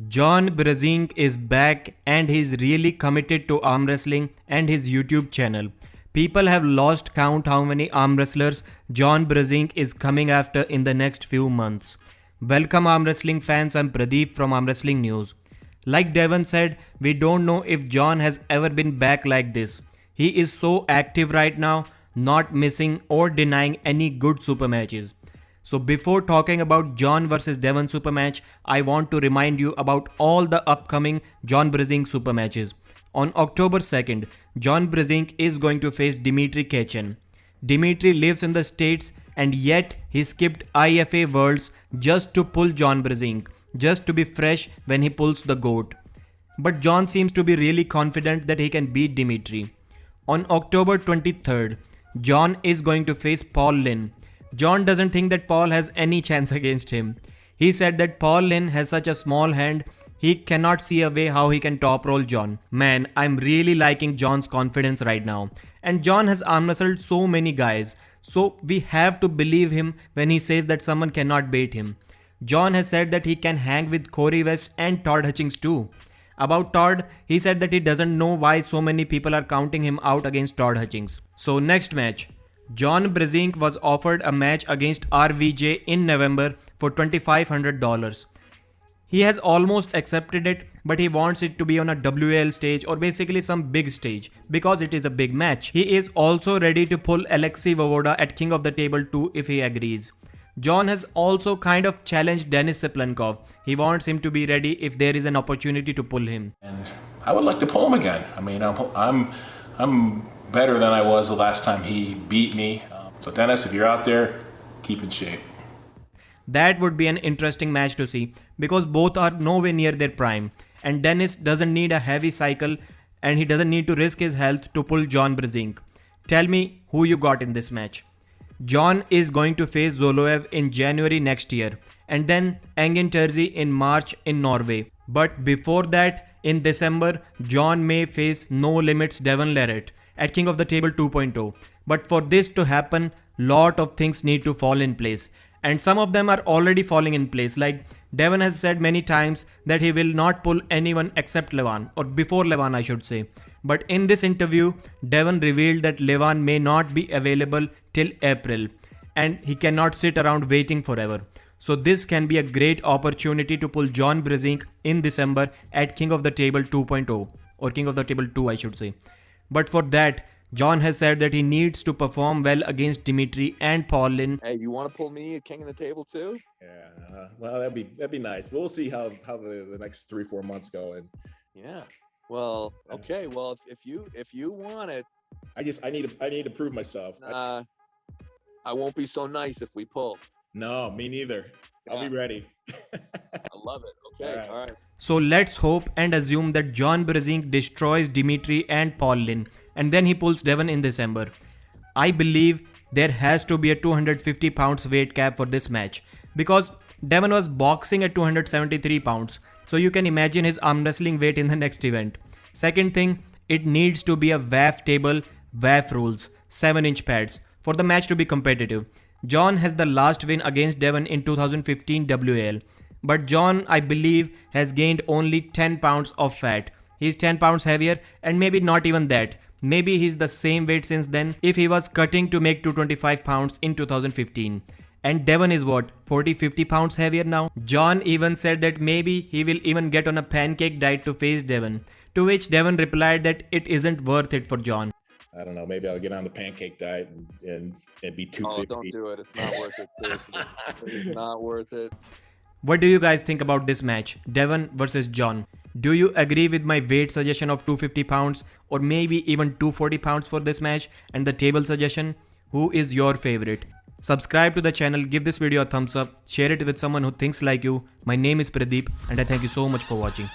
John Brzenk is back and he's really committed to arm wrestling and his YouTube channel. People have lost count how many arm wrestlers John Brzenk is coming after in the next few months. Welcome arm wrestling fans, I'm Pradeep from Arm Wrestling News. Like Devon said, we don't know if John has ever been back like this. He is so active right now, not missing or denying any good super matches. So before talking about John versus Devon super match, I want to remind you about all the upcoming John Brzenk super matches. On October 2nd, John Brzenk is going to face Dimitri Kechen. Dimitri lives in the States and yet he skipped IFA Worlds just to pull John Brzenk, just to be fresh when he pulls the GOAT. But John seems to be really confident that he can beat Dimitri. On October 23rd, John is going to face Paul Lynn. John doesn't think that Paul has any chance against him. He said that Paul Lynn has such a small hand, he cannot see a way how he can top roll John. Man, I'm really liking John's confidence right now. And John has arm wrestled so many guys, so we have to believe him when he says that someone cannot beat him. John has said that he can hang with Corey West and Todd Hutchings too. About Todd, he said that he doesn't know why so many people are counting him out against Todd Hutchings. So next match. John Brzenk was offered a match against RVJ in November for $2,500. He has almost accepted it, but he wants it to be on a WL stage or basically some big stage because it is a big match. He is also ready to pull Alexei Vovoda at King of the Table 2 if he agrees. John has also kind of challenged Denis Siplankov. He wants him to be ready if there is an opportunity to pull him. And I would like to pull him again. I mean, I'm better than I was the last time he beat me. So Denis, if you're out there, keep in shape. That would be an interesting match to see because both are nowhere near their prime and Denis doesn't need a heavy cycle and he doesn't need to risk his health to pull John Brzenk. Tell me who you got in this match. John is going to face Zoloev in January next year and then Engin Terzi in March in Norway. But before that, in December, John may face No Limits Devon Larratt at King of the Table 2.0. But for this to happen, lot of things need to fall in place. And some of them are already falling in place. Like Devon has said many times that he will not pull anyone except Levan, or before Levan I should say. But in this interview, Devon revealed that Levan may not be available till April and he cannot sit around waiting forever. So this can be a great opportunity to pull John Brzenk in December at King of the Table 2.0 or King of the Table 2 I should say. But for that, John has said that he needs to perform well against Dimitri and Paul Lynn. Hey, you want to pull me at King of the Table too? Yeah, well, that'd be nice. We'll see how the next 3-4 months go. And yeah, well, okay, well, if you want it, I need to prove myself. I won't be so nice if we pull. No, me neither. I'll be ready. I love it. Okay, all right. So let's hope and assume that John Brzenk destroys Dimitri and Paul Lynn and then he pulls Devon in December. I believe there has to be a 250 pounds weight cap for this match because Devon was boxing at 273 pounds. So you can imagine his arm wrestling weight in the next event. Second thing, it needs to be a WAF table, WAF rules, 7-inch pads for the match to be competitive. John has the last win against Devon in 2015 WAL. But John, I believe, has gained only 10 pounds of fat. He's 10 pounds heavier and maybe not even that. Maybe he's the same weight since then if he was cutting to make 225 pounds in 2015. And Devon is what, 40-50 pounds heavier now? John even said that maybe he will even get on a pancake diet to face Devon. To which Devon replied that it isn't worth it for John. I don't know, maybe I'll get on the pancake diet and be 250. Oh, don't do it. It's not worth it. It's not worth it. What do you guys think about this match, Devon versus John? Do you agree with my weight suggestion of 250 pounds or maybe even 240 pounds for this match and the table suggestion? Who is your favorite? Subscribe to the channel, give this video a thumbs up, share it with someone who thinks like you. My name is Pradeep and I thank you so much for watching.